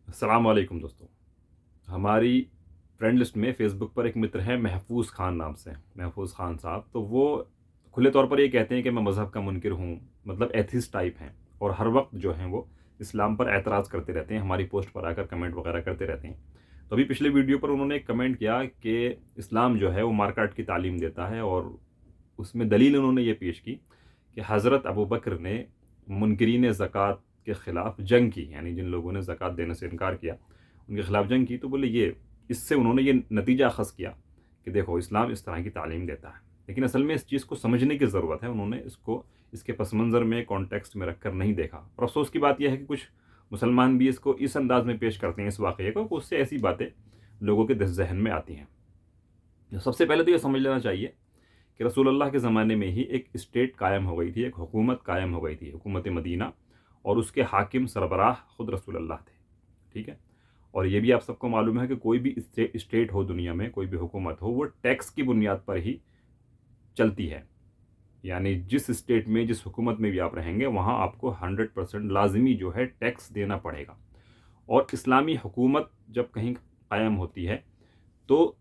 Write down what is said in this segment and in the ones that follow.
السلام علیکم دوستوں. ہماری فرینڈ لسٹ میں فیس بک پر ایک متر ہے محفوظ خان نام سے، محفوظ خان صاحب. تو وہ کھلے طور پر یہ کہتے ہیں کہ میں مذہب کا منکر ہوں، مطلب ایتھیسٹ ٹائپ ہیں، اور ہر وقت جو ہیں وہ اسلام پر اعتراض کرتے رہتے ہیں، ہماری پوسٹ پر آ کر کمنٹ وغیرہ کرتے رہتے ہیں. تو ابھی پچھلے ویڈیو پر انہوں نے ایک کمنٹ کیا کہ اسلام جو ہے وہ مارکاٹ کی تعلیم دیتا ہے، اور اس میں دلیل انہوں نے یہ پیش کی کہ حضرت ابوبکر نے منکرین زکوٰۃ کے خلاف جنگ کی، یعنی جن لوگوں نے زکوٰۃ دینے سے انکار کیا ان کے خلاف جنگ کی. تو بولے یہ اس سے انہوں نے یہ نتیجہ اخذ کیا کہ دیکھو اسلام اس طرح کی تعلیم دیتا ہے. لیکن اصل میں اس چیز کو سمجھنے کی ضرورت ہے. انہوں نے اس کو اس کے پس منظر میں کانٹیکسٹ میں رکھ کر نہیں دیکھا. اور افسوس کی بات یہ ہے کہ کچھ مسلمان بھی اس کو اس انداز میں پیش کرتے ہیں اس واقعے کو کہ اس سے ایسی باتیں لوگوں کے ذہن میں آتی ہیں. سب سے پہلے تو یہ سمجھ لینا چاہیے کہ رسول اللہ کے زمانے میں ہی ایک اسٹیٹ قائم ہو گئی تھی، ایک حکومت قائم ہو گئی تھی، حکومت مدینہ، اور اس کے حاکم سربراہ خود رسول اللہ تھے. ٹھیک ہے. اور یہ بھی آپ سب کو معلوم ہے کہ کوئی بھی اسٹیٹ ہو دنیا میں، کوئی بھی حکومت ہو، وہ ٹیکس کی بنیاد پر ہی چلتی ہے. یعنی جس اسٹیٹ میں، جس حکومت میں بھی آپ رہیں گے، وہاں آپ کو 100% لازمی جو ہے ٹیکس دینا پڑے گا. اور اسلامی حکومت جب کہیں قائم ہوتی ہے تو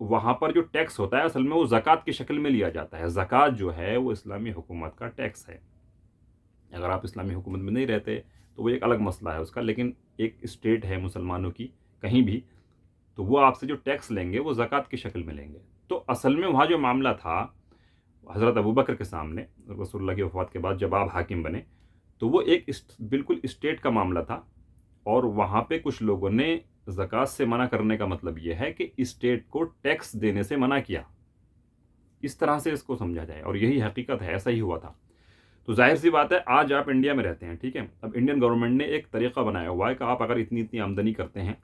وہاں پر جو ٹیکس ہوتا ہے اصل میں وہ زکوٰۃ کی شکل میں لیا جاتا ہے. زکوٰۃ جو ہے وہ اسلامی حکومت کا ٹیکس ہے. اگر آپ اسلامی حکومت میں نہیں رہتے تو وہ ایک الگ مسئلہ ہے اس کا، لیکن ایک اسٹیٹ ہے مسلمانوں کی کہیں بھی، تو وہ آپ سے جو ٹیکس لیں گے وہ زکوٰۃ کی شکل میں لیں گے. تو اصل میں وہاں جو معاملہ تھا حضرت ابوبکر کے سامنے، رسول اللہ کی وفات کے بعد جب آپ حاکم بنے، تو وہ ایک بالکل اسٹیٹ کا معاملہ تھا. اور وہاں پہ کچھ لوگوں نے زکوٰۃ سے منع کرنے کا مطلب یہ ہے کہ اسٹیٹ کو ٹیکس دینے سے منع کیا. اس طرح سے اس کو سمجھا جائے، اور یہی حقیقت ہے، ایسا ہی ہوا تھا. تو ظاہر سی بات ہے، آج آپ انڈیا میں رہتے ہیں، ٹھیک ہے. اب انڈین گورنمنٹ نے ایک طریقہ بنایا ہوا ہے کہ آپ اگر اتنی آمدنی کرتے ہیں،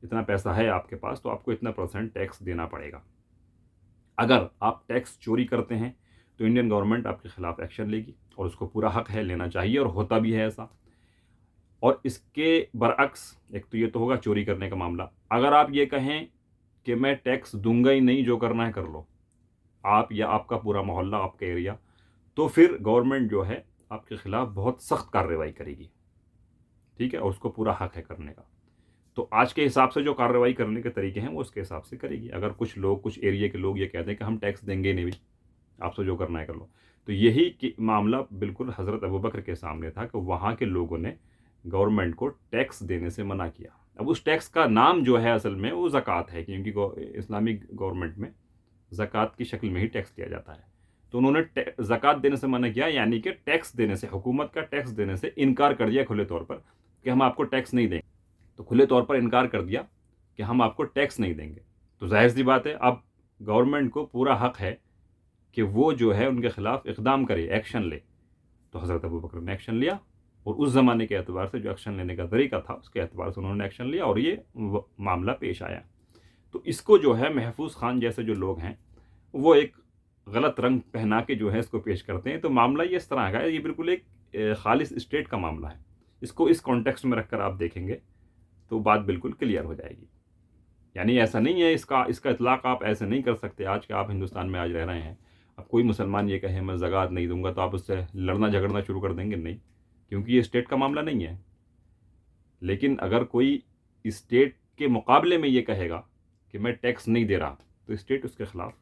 اتنا پیسہ ہے آپ کے پاس، تو آپ کو اتنا % ٹیکس دینا پڑے گا. اگر آپ ٹیکس چوری کرتے ہیں تو انڈین گورنمنٹ آپ کے خلاف ایکشن لے گی، اور اس کو پورا حق ہے، لینا چاہیے، اور ہوتا بھی ہے ایسا. اور اس کے برعکس، ایک تو یہ تو ہوگا چوری کرنے کا معاملہ. اگر آپ یہ کہیں کہ میں ٹیکس دوں گا ہی نہیں، جو کرنا ہے کر لو، آپ یا آپ کا پورا محلہ، آپ کا ایریا، تو پھر گورنمنٹ جو ہے آپ کے خلاف بہت سخت کارروائی کرے گی. ٹھیک ہے. اور اس کو پورا حق ہے کرنے کا. تو آج کے حساب سے جو کارروائی کرنے کے طریقے ہیں وہ اس کے حساب سے کرے گی. اگر کچھ لوگ، کچھ ایریا کے لوگ یہ کہتے ہیں کہ ہم ٹیکس دیں گے نہیں بھی، آپ سے جو کرنا ہے کر لو، تو یہی معاملہ بالکل حضرت ابوبکر کے سامنے تھا کہ وہاں کے لوگوں نے گورنمنٹ کو ٹیکس دینے سے منع کیا. اب اس ٹیکس کا نام جو ہے اصل میں وہ زکوٰۃ ہے، کیونکہ اسلامی گورنمنٹ میں زکوٰۃ کی شکل میں ہی ٹیکس دیا جاتا ہے. تو انہوں نے زکوٰۃ دینے سے منع کیا، یعنی کہ ٹیکس دینے سے، حکومت کا ٹیکس دینے سے انکار کر دیا کھلے طور پر کہ ہم آپ کو ٹیکس نہیں دیں گے. تو کھلے طور پر انکار کر دیا کہ ہم آپ کو ٹیکس نہیں دیں گے. تو ظاہر سی بات ہے، اب گورنمنٹ کو پورا حق ہے کہ وہ جو ہے ان کے خلاف اقدام کرے، ایکشن لے. تو حضرت ابوبکر نے ایکشن لیا، اور اس زمانے کے اعتبار سے جو ایکشن لینے کا طریقہ تھا اس کے اعتبار سے انہوں نے ایکشن لیا، اور یہ معاملہ پیش آیا. تو اس کو جو ہے محفوظ خان جیسے جو لوگ ہیں وہ ایک غلط رنگ پہنا کے جو ہے اس کو پیش کرتے ہیں. تو معاملہ یہ اس طرح کا ہے، یہ بالکل ایک خالص اسٹیٹ کا معاملہ ہے. اس کو اس کانٹیکسٹ میں رکھ کر آپ دیکھیں گے تو بات بالکل کلیئر ہو جائے گی. یعنی ایسا نہیں ہے، اس کا اطلاق آپ ایسے نہیں کر سکتے. آج کے آپ ہندوستان میں آج رہ رہے ہیں، اب کوئی مسلمان یہ کہے میں زکوٰۃ نہیں دوں گا تو آپ اس سے لڑنا جھگڑنا شروع کر دیں گے؟ نہیں، کیونکہ یہ اسٹیٹ کا معاملہ نہیں ہے. لیکن اگر کوئی اسٹیٹ کے مقابلے میں یہ کہے گا کہ میں ٹیکس نہیں دے رہا، تو اسٹیٹ اس کے خلاف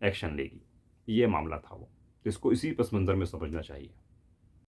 ایکشن لے گی. یہ معاملہ تھا وہ. اس کو اسی پس منظر میں سمجھنا چاہیے.